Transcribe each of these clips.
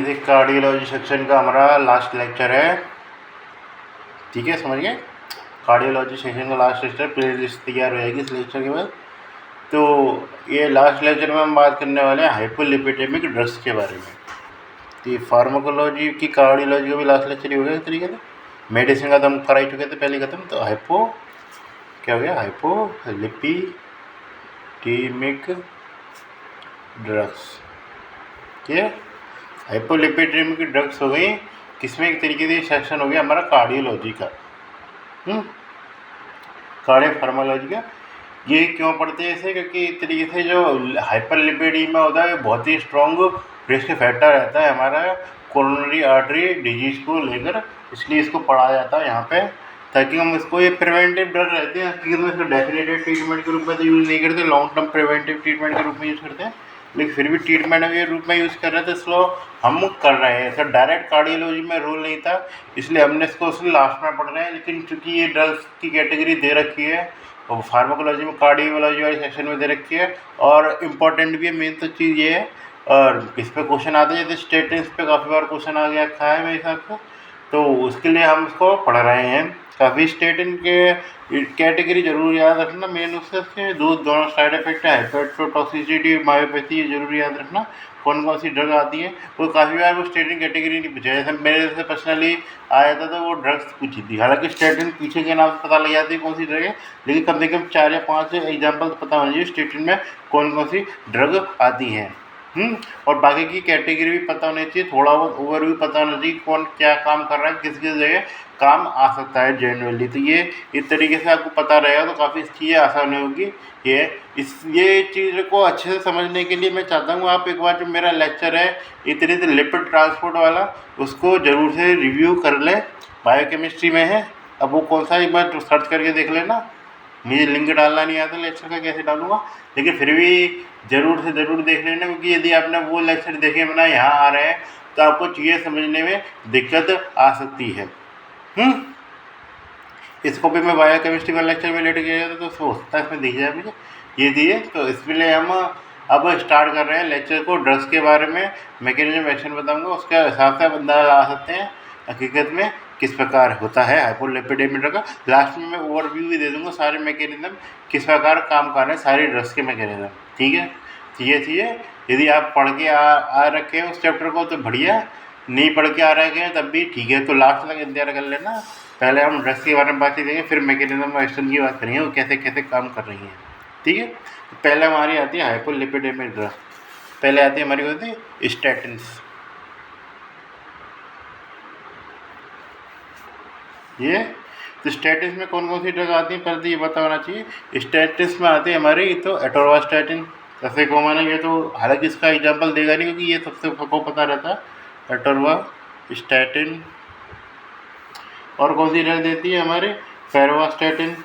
से cardiology section का हमारा लास्ट लेक्चर है। ठीक है, समझ गए। कार्डियोलॉजी सेक्शन का लास्ट लेक्चर, प्ले लिस्ट तैयार हो जाएगी इस लेक्चर के बाद। तो ये लास्ट लेक्चर में हम बात करने वाले हैं हाइपोलिपिडेमिक ड्रग्स के बारे में। तो ये फार्माकोलॉजी की कार्डियोलॉजी का भी लास्ट लेक्चर ही हो गया इस तरीके से। मेडिसिन का तो हम कर ही चुके थे पहले खत्म। तो हाइपो क्या हो गया, हाइपोलिपिडेमिक ड्रग्स। ठीक है, हाइपोलिपिडेमिक ड्रग्स हो गई किसमें, एक तरीके से सेक्शन हो गया हमारा कार्डियोलॉजी का, कार्डियो फार्माकोलॉजी का। ये क्यों पढ़ते हैं इसे, क्योंकि इस तरीके से जो हाइपरलिपिडीमिया होता है बहुत ही स्ट्रॉन्ग रिस्क फैक्टर रहता है हमारा कोरोनरी आर्टरी डिजीज को लेकर, इसलिए इसको पढ़ा जाता है यहाँ पे, ताकि हम इसको, ये प्रिवेंटिव ड्रग रहते हैं हकीकत में, इसको डेफिनेटिव ट्रीटमेंट के रूप में तो यूज़ नहीं करते, लॉन्ग टर्म प्रिवेंटिव ट्रीटमेंट के रूप में यूज़ करते हैं, लेकिन फिर भी ट्रीटमेंट के रूप में यूज़ कर रहे थे, इसलिए हम कर रहे हैं। सर डायरेक्ट कार्डियोलॉजी में रूल नहीं था, इसलिए हमने इसको लास्ट में पढ़ रहे हैं। लेकिन चूंकि ये ड्रग्स की कैटेगरी दे रखी है और फार्माकोलॉजी में कार्डियोलॉजी वाले सेक्शन में दे रखी है, और इम्पॉर्टेंट भी है, मेन तो चीज़ ये है। और इस पर क्वेश्चन आते हैं, जैसे स्टेटिन्स पे काफ़ी बार क्वेश्चन आ गया था मेरे हिसाब से, तो उसके लिए हम इसको पढ़ रहे हैं। काफ़ी स्टेटिन के कैटेगरी जरूर याद रखना, मेन उससे दोनों साइड इफेक्ट है, हाइपरटॉक्सिसिटी, मायोपैथी, ये जरूर याद रखना कौन कौन सी ड्रग आती है। वो काफ़ी बार वो स्टेटिन कैटेगरी नहीं पूछा, जैसे मेरे से पर्सनली आया था तो वो ड्रग्स पूछी थी, हालांकि स्टेटिन पीछे के नाम से पता लग जाती है कौन सी ड्रग है, लेकिन कम से कम 4 या 5 एग्जाम्पल पता होना चाहिए स्टेटिन में कौन कौन सी ड्रग आती हैं। और बाकी की कैटेगरी भी पता होनी चाहिए, थोड़ा बहुत ओवरव्यू पता होना चाहिए, कौन क्या काम कर रहा है, किस किस जगह काम आ सकता है जनरली। तो ये इस तरीके से आपको पता रहेगा तो काफ़ी चीज़ें आसान होगी। ये चीज़ को अच्छे से समझने के लिए मैं चाहता हूँ आप एक बार जो मेरा लेक्चर है इतने से लिपिड ट्रांसपोर्ट वाला, उसको ज़रूर से रिव्यू कर लें, बायोकेमिस्ट्री में है। अब वो कौन सा, एक बार सर्च करके देख लेना, मुझे लिंक डालना नहीं आता लेक्चर का, कैसे डालूंगा, लेकिन फिर भी ज़रूर से ज़रूर देख लेना, क्योंकि यदि आपने वो लेक्चर देखे बिना यहाँ आ रहे हैं तो आपको चीज़ें समझने में दिक्कत आ सकती है। इसको भी मैं बायोकेमिस्ट्री का लेक्चर में लेट गया था, तो सोचता है इसमें दिख जाए मुझे, ये दिए। तो इसलिए हम अब स्टार्ट कर रहे हैं लेक्चर को, ड्रग्स के बारे में मैकेनिज्म एक्शन बताऊंगा, उसके हिसाब से आप अंदाजा लगा सकते हैं हकीकत में किस प्रकार होता है हाइपोलिपिडेमिक ड्रग का। लास्ट में मैं ओवरव्यू भी दे दूंगा सारे मैकेनिज्म किस प्रकार काम कर रहे हैं, सारी ड्रग्स के मैकेनिज्म। ठीक है, तो ये चीज़ें यदि आप पढ़ के आ रखे हैं उस चैप्टर को तो बढ़िया, नहीं पढ़ के आ रहे हैं तब भी ठीक है, तो लास्ट तक इंतजार कर लेना। पहले हम ड्रग्स के बारे में बात करेंगे, फिर मैकेनिज्म एक्शन की बात करेंगे, वो कैसे कैसे काम कर रही हैं। ठीक है, तो पहले हमारी आती है हाइपोलिपिडेमिक ड्रग। पहले आती है हमारी होती है स्टैटिन्स। ये तो स्टैटिन्स में कौन कौन सी ड्रग आती है पहले ये पता होना चाहिए। स्टैटिन्स में आती है हमारी तो एटोरवास्टैटिन, सबसे कॉमन है ये, तो हालांकि इसका एग्जाम्पल देगा नहीं क्योंकि ये सबसे सबको पता रहता है एटोरवास्टैटिन। और कौन सी ड्रग देती है हमारे, फेरोवास्टैटिन।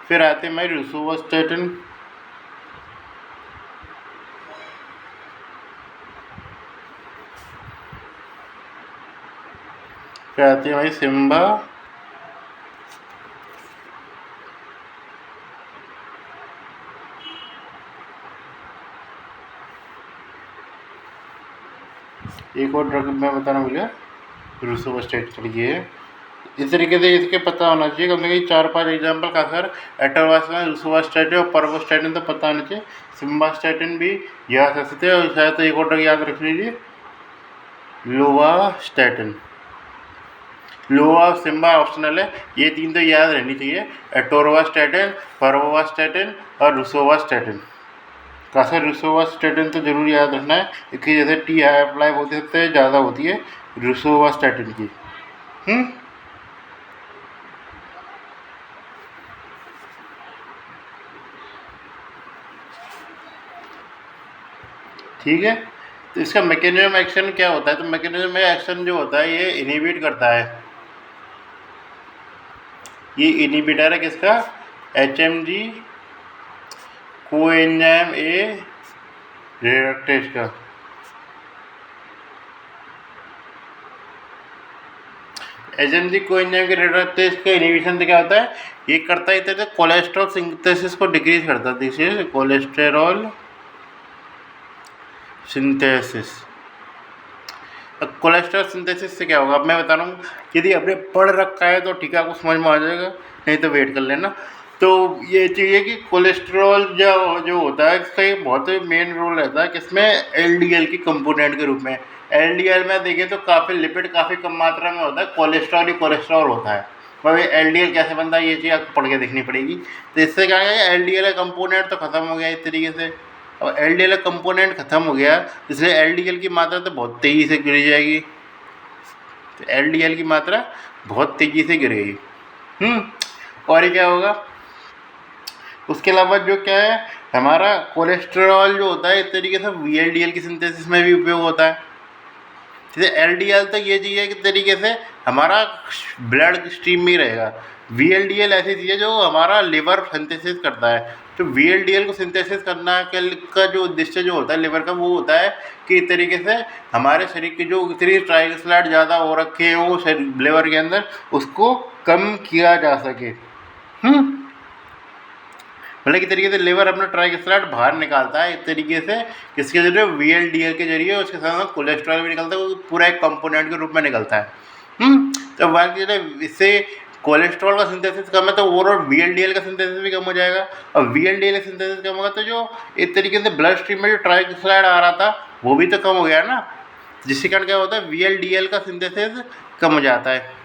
फिर आते हैं हमारी रोसुवास्टैटिन। फिर आती है हमारी सिम्बा। एक और ड्रग मैं बताना भूल गया, रोसुवास्टैटिन की है। इस तरीके से इसके पता होना चाहिए कम से कम 4-5 एग्जाम्पल का, सर एटोरवास्टैटिन, रोसुवास्टैटिन और परवोस्टैटिन तो पता होना चाहिए, सिम्बास्टैटिन भी याद रख सकते हैं। और शायद तो एक और ड्रग याद रख लीजिए, लोवास्टैटिन। लोवा और सिम्बा ऑप्शनल है, ये 3 तो याद रहनी चाहिए, एटोरवास्टैटिन, परवोस्टैटिन और रोसुवास्टैटिन। खासकर रोसुवास्टैटिन तो जरूर याद रखना है, क्योंकि जैसे टी अप्लाई होते हैं ज़्यादा होती है रोसुवास्टैटिन की। ठीक है, तो इसका मैकेनिज्म एक्शन क्या होता है, तो मैकेनिज्म एक्शन जो होता है ये इनहिबिट करता है, ये इनहिबिटर है किसका, HMG कोएंजाइम ए रिडक्टेज का। एचएमजी कोएंजाइम के रेडक्टेज इसका इनहिबिशन से क्या होता है, ये करता है तो कोलेस्ट्रॉल सिंथेसिस को डिक्रीज करता है। This is cholesterol synthesis. Cholesterol synthesis से क्या होगा, अब मैं बता रहा हूँ। यदि आपने पढ़ रखा है तो ठीक है, आपको समझ में आ जाएगा, नहीं तो वेट कर लेना। तो ये चाहिए कि कोलेस्ट्रॉल जो जो होता है इसका एक बहुत मेन रोल रहता है किसमें, एलडीएल की कंपोनेंट के रूप में। एलडीएल में देखें तो काफ़ी लिपिड काफ़ी कम मात्रा में होता है, कोलेस्ट्रॉल ही कोलेस्ट्रॉल होता है। भाई एलडीएल कैसे बनता है ये चीज़ आपको पढ़ के देखनी पड़ेगी। तो इससे क्या है, एलडीएल का कंपोनेंट तो खत्म हो गया इस तरीके से। अब एलडीएल का कंपोनेंट खत्म हो गया, इसलिए एलडीएल की मात्रा तो बहुत तेज़ी से गिर जाएगी। तो एलडीएल की मात्रा बहुत तेज़ी से गिरेगी। और ये क्या होगा, उसके अलावा जो क्या है, हमारा कोलेस्ट्रॉल जो होता है इस तरीके से वीएलडीएल की सिंथेसिस में भी उपयोग होता है। जैसे एलडीएल तो ये चीज़ है कि तरीके से हमारा ब्लड स्ट्रीम में ही रहेगा। वीएलडीएल ऐसी चीज़ है जो हमारा लिवर सिंथेसिस करता है। तो वीएलडीएल को सिंथेसिस करना का जो उद्देश्य जो होता है लिवर का, वो होता है कि इस तरीके से हमारे शरीर के जो इतनी ट्राइग्लिसराइड ज़्यादा हो रखे हैं वो लिवर के अंदर, उसको कम किया जा सके। मतलब एक तरीके से लिवर अपना ट्राइग्लिसराइड बाहर निकालता है इस तरीके से, किसके जरिए, वीएलडीएल के जरिए। उसके साथ साथ कोलेस्ट्रॉल भी निकलता है, वो पूरा एक कंपोनेंट के रूप में निकलता है। तो बाकी इससे कोलेस्ट्रॉल का सिंथेसिस कम है तो ओवरऑल वीएलडीएल का सिंथेसिस भी कम हो जाएगा। और वीएलडीएल का सिंथेसिस कम होगा तो जो एक तरीके से ब्लड स्ट्रीम में जो ट्राइग्लिसराइड आ रहा था वो भी तो कम हो गया ना, जिसके कारण क्या होता है, वीएलडीएल का सिंथेसिस कम हो जाता है,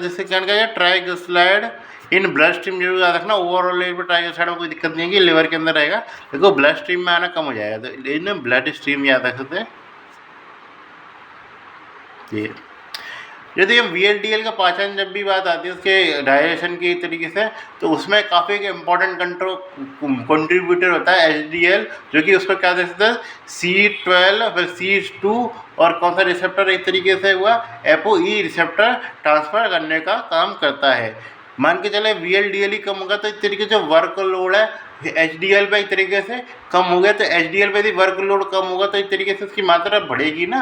जिससे क्या है, ट्राइग्लिसराइड इन ब्लड स्ट्रीम जरूर याद रखना। ओवरऑल लेवल पर ट्राइग्लिसराइड में कोई दिक्कत नहीं है कि लिवर के अंदर रहेगा, देखो ब्लड स्ट्रीम में आना कम हो जाएगा। तो इन ब्लड स्ट्रीम याद रख सकते हैं ये। यदि हम वीएलडीएल का पाचन जब भी बात आती है उसके डाइजेशन की तरीके से, तो उसमें काफ़ी एक इम्पॉर्टेंट कंट्रीब्यूटर होता है एचडीएल, जो कि उसको क्या दे सकते हैं, C12 फिर C2 और कौन सा रिसेप्टर एक तरीके से हुआ, एपोई रिसेप्टर ट्रांसफ़र करने का काम करता है। मान के चले वीएलडीएल ही कम होगा तो एक तरीके से वर्कलोड है एचडीएल पे एक तरीके से कम हो गया। तो एचडीएल पे यदि वर्कलोड कम होगा तो एक तरीके से उसकी मात्रा बढ़ेगी ना।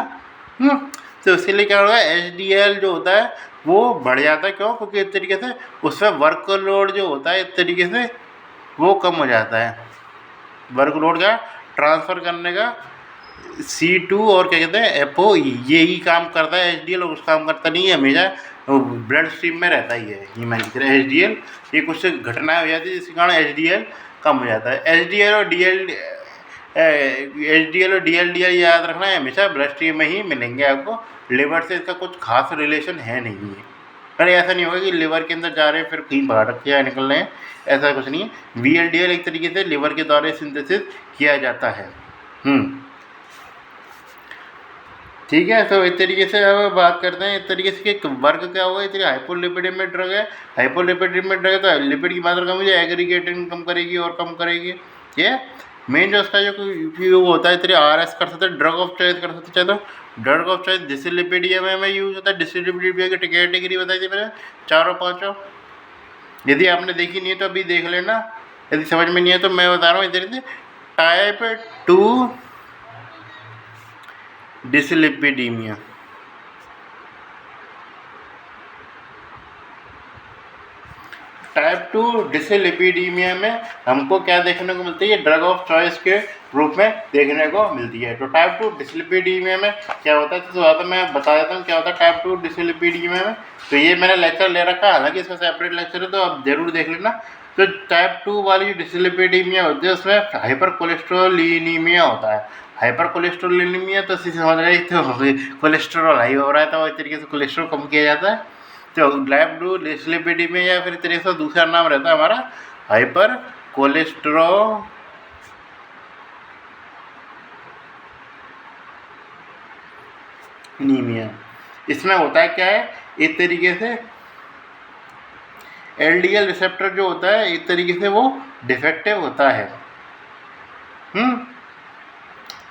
तो इसीलिए क्या होगा, एचडीएल जो होता है वो बढ़ जाता है। क्यों? क्योंकि इस तरीके से उसमें वर्कलोड जो होता है इस तरीके से वो कम हो जाता है। वर्कलोड का ट्रांसफ़र करने का C2 और क्या कहते हैं, एपो, यही काम करता है एचडीएल, और कुछ काम करता नहीं है, हमेशा ब्लड स्ट्रीम में रहता ही है। ये मान के चले एचडीएल, ये कुछ घटनाएं हो जाती है जिसके कारण एचडीएल कम हो जाता है। एचडीएल और डीएलडीएल याद रखना है, हमेशा ब्लड स्ट्रीम में ही मिलेंगे आपको। लिवर से इसका कुछ खास रिलेशन है नहीं है। अरे ऐसा नहीं होगा कि लिवर के अंदर जा रहे हैं फिर कहीं बाहर रखे निकल रहे हैं, ऐसा कुछ नहीं है। वीएलडीएल एक तरीके से लिवर के द्वारा सिंथेसिस किया जाता है। ठीक है। तो इस तरीके से अब बात करते हैं इस तरीके से कि वर्क क्या होगा। इतनी हाइपोलिपिडेमिक ड्रग है, हाइपोलिपिडेमिक ड्रग है तो लिपिड की मात्रा कम हो जाए, एग्रीगेटिंग कम करेगी और कम करेगी। ये मेन जो उसका जो उपयोग होता है, तेरे आरएस कर सकते हैं, ड्रग ऑफ चॉइस कर सकते हैं। तो ड्रग ऑफ चॉइस डिसलिपिडिया में यूज होता है। डिसलिपिडिया की कैटेगरी बताई थी मैंने, 4-5। यदि आपने देखी नहीं है तो अभी देख लेना, यदि समझ में नहीं है तो मैं बता रहा हूँ इधर से। टाइप 2 डिसलिपिडीमिया, टाइप 2 डिसलिपिडीमिया में हमको क्या देखने को मिलती है, ड्रग ऑफ चॉइस के रूप में देखने को मिलती है। तो टाइप 2 डिसलिपिडीमिया में क्या होता है, तो मैं बता देता हूँ क्या होता है टाइप 2 डिसलिपिडीमिया में। तो ये मैंने लेक्चर ले रखा है, हालांकि इसका सेपरेट लेक्चर है तो आप जरूर देख लेना। तो टाइप 2 वाली जो डिसलिपिडीमिया होती है उसमें हाइपर कोलेस्ट्रोलिनीमिया होता है। हाइपर कोलेस्ट्रोलिनीमिया तो समझ रहे तो कोलेस्ट्रॉल हाई हो रहा है तो इस तरीके से कोलेस्ट्रॉल कम किया जाता है। तो टाइप 2 डिसलिपिडीमिया या फिर तरीके से दूसरा नाम रहता है हमारा हाइपर कोलेस्ट्रोलिनीमिया। इसमें होता है क्या है, एक तरीके से एलडीएल रिसेप्टर जो होता है एक तरीके से वो डिफेक्टिव होता है।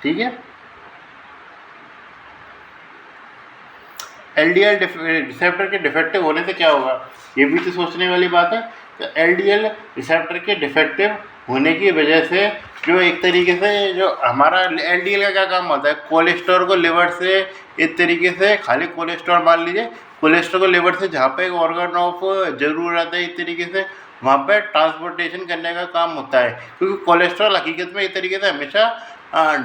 ठीक है। एलडीएल रिसेप्टर के डिफेक्टिव होने से क्या होगा, ये भी तो सोचने वाली बात है। तो एलडीएल रिसेप्टर के डिफेक्टिव होने की वजह से जो एक तरीके से जो हमारा एलडीएल का क्या काम होता है, कोलेस्ट्रॉल को लिवर से एक तरीके से खाली कोलेस्ट्रॉल मान लीजिए, कोलेस्ट्रॉल को लिवर से जहाँ पे एक ऑर्गन ऑफ ज़रूरत है एक तरीके से वहाँ पे ट्रांसपोर्टेशन करने का काम होता है, क्योंकि कोलेस्ट्रॉल हकीकत में एक तरीके से हमेशा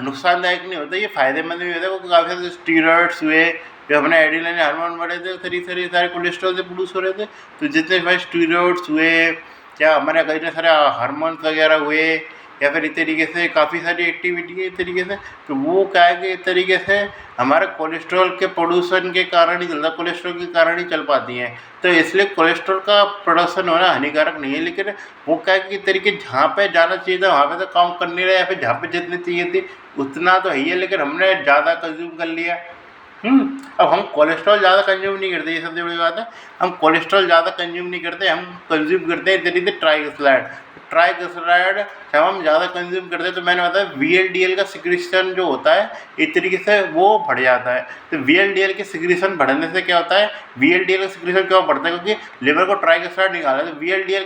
नुकसानदायक नहीं होता, ये फ़ायदेमंद भी होता है, क्योंकि काफ़ी सारे स्टीरॉइड्स हुए, जो अपने एड्रेनलिन हार्मोन बढ़े थे सारे कोलेस्ट्रॉल से प्रोड्यूस हो रहे थे। तो जितने भाई स्टीरॉइड्स हुए या हमारे कई सारे हार्मोन्स वगैरह हुए या फिर इस तरीके से काफ़ी सारी एक्टिविटी है इस तरीके से, तो वो क्या है कि इस तरीके से हमारे कोलेस्ट्रॉल के प्रोड्यूसन के कारण ही चलता, कोलेस्ट्रॉल के कारण ही चल पाती हैं। तो इसलिए कोलेस्ट्रॉल का प्रोडक्शन होना हानिकारक नहीं है, लेकिन वो क्या है कि इस तरीके जहाँ पे जाना चाहिए था वहाँ पे तो काम कर नहीं रहे, या फिर जहाँ पे जितनी चाहिए थी उतना तो है ही है, लेकिन हमने ज़्यादा कंज्यूम कर लिया। अब हम कोलेस्ट्रॉल ज़्यादा कंज्यूम नहीं करते, ये सबसे बड़ी बात है, हम कोलेस्ट्रॉल ज़्यादा कंज्यूम नहीं करते, हम कंज्यूम करते हैं तरीके से ट्राइग्लिसराइड। ट्राइग्लिसराइड जब हम ज़्यादा कंज्यूम करते हैं तो मैंने बताया VLDL का सिक्रीशन जो होता है एक तरीके से वो बढ़ जाता है। तो VLDL के सिक्रीशन बढ़ने से क्या होता है, VLDL का सिक्रीशन क्यों बढ़ता है, क्योंकि लिवर को ट्राइग्लिसराइड निकाला है, तो VLDL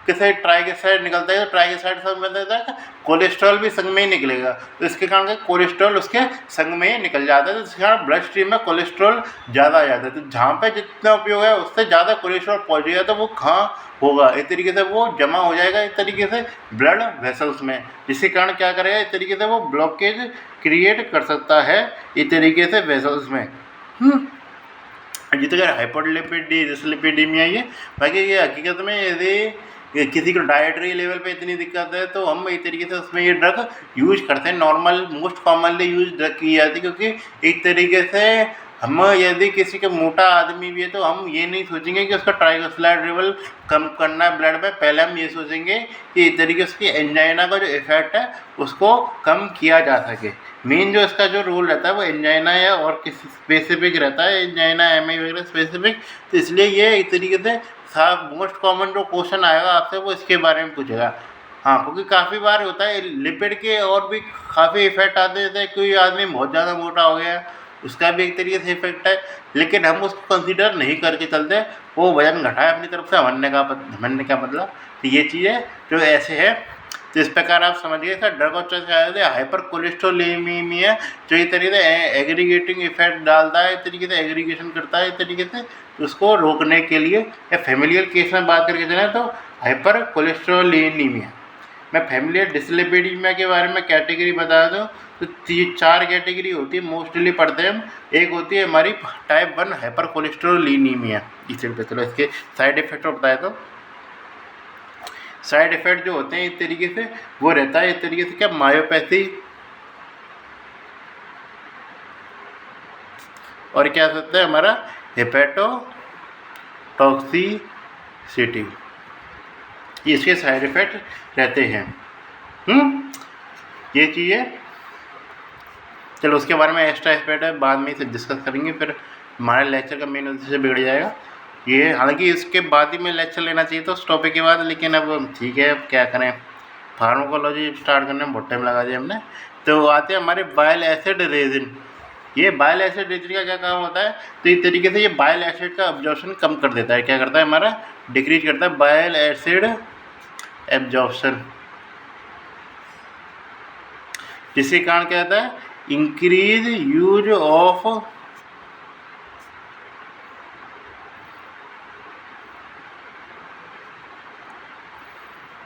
कैसे ट्राइग्लिसराइड निकलता है, तो ट्राइग्लिसराइड संग में होता है कोलेस्ट्रॉल भी संग में ही निकलेगा, तो इसके कारण कोलेस्ट्रॉल उसके संग में ही निकल जाता है, तो इसके कारण ब्लड स्ट्रीम में कोलेस्ट्रॉल ज़्यादा आ जाता है। तो जहाँ पे जितना उपयोग है उससे ज़्यादा कोलेस्ट्रॉल पहुँचेगा तो वो कहाँ होगा, इस तरीके से वो जमा हो जाएगा इस तरीके से ब्लड वेसल्स में, जिसके कारण क्या करेगा इस तरीके से वो ब्लॉकेज क्रिएट कर सकता है इस तरीके से वेसल्स में। जितने हाइपरलिपिडी डिसलिपिडीमिया ये बाकी ये हकीकत में यदि किसी को डाइटरी लेवल पे इतनी दिक्कत है तो हम एक तरीके से उसमें ये ड्रग यूज करते हैं, normal most commonly use drug की जाती है, क्योंकि एक तरीके से हम यदि किसी का मोटा आदमी भी है तो हम ये नहीं सोचेंगे कि उसका ट्राइग्लिसराइड लेवल कम करना है ब्लड में, पहले हम ये सोचेंगे कि इस तरीके से उसकी एंजाइना का जो इफेक्ट है उसको कम किया जा सके। मेन जो इसका जो रोल रहता है वो एंजाइना है और किसी स्पेसिफिक रहता है, एंजाइना MI वगैरह स्पेसिफिक, तो इसलिए ये एक तरीके से मोस्ट कॉमन जो क्वेश्चन आएगा आपसे वो इसके बारे में पूछेगा। हाँ, क्योंकि काफ़ी बार होता है लिपिड के और भी काफ़ी इफेक्ट आते हैं, जैसे कोई आदमी बहुत ज़्यादा मोटा हो गया उसका भी एक तरीके से इफेक्ट है, लेकिन हम उसको कंसीडर नहीं करके चलते, वो वजन घटाए अपनी तरफ से हमने का मतलब, तो ये चीज़ें जो ऐसे है। तो इस प्रकार आप समझिए sir, drug of choice hyper cholesterolaemia जो इस तरीके से एग्रीगेटिंग इफेक्ट डालता है, इस तरीके से एग्रीगेशन करता है इस तरीके से, तो उसको रोकने के लिए या फैमिलियल केस में बात करके चलें तो हाइपर कोलेस्ट्रोलेमिया। मैं फैमिलियल डिसलिपिडीमिया के बारे में कैटेगरी बता दूं तो 4 कैटेगरी होती है, मोस्टली पढ़ते हैं हम। एक होती है हमारी टाइप 1 हाइपर कोलेस्ट्रोलेमिया। इस पे चलो इसके साइड इफेक्ट बताए तो साइड इफेक्ट जो होते हैं इस तरीके से वो रहता है इस तरीके से क्या, मायोपैथी और क्या सकता है हमारा हेपेटोटॉक्सिसिटी, इसके साइड इफेक्ट रहते हैं। ये चीज़ें चलो उसके बारे में एक्स्ट्रा एस्पेक्ट है, बाद में इसे डिस्कस करेंगे, फिर हमारे लेक्चर का मेन उद्देश्य बिगड़ जाएगा। ये हालांकि इसके बाद ही में लेक्चर लेना चाहिए तो उस टॉपिक के बाद, लेकिन अब ठीक है, अब क्या करें, फार्माकोलॉजी स्टार्ट करने में बहुत टाइम लगा दिया हमने। तो आते हैं हमारे बाइल एसिड रेजिन। ये बाइल एसिड रेजिन का क्या काम होता है, तो इस तरीके से ये बाइल एसिड का एब्जॉर्प्शन कम कर देता है, क्या करता है हमारा डिक्रीज करता है बाइल एसिड एब्जॉर्प्शन, जिसके कारण क्या होता है इंक्रीज यूज ऑफ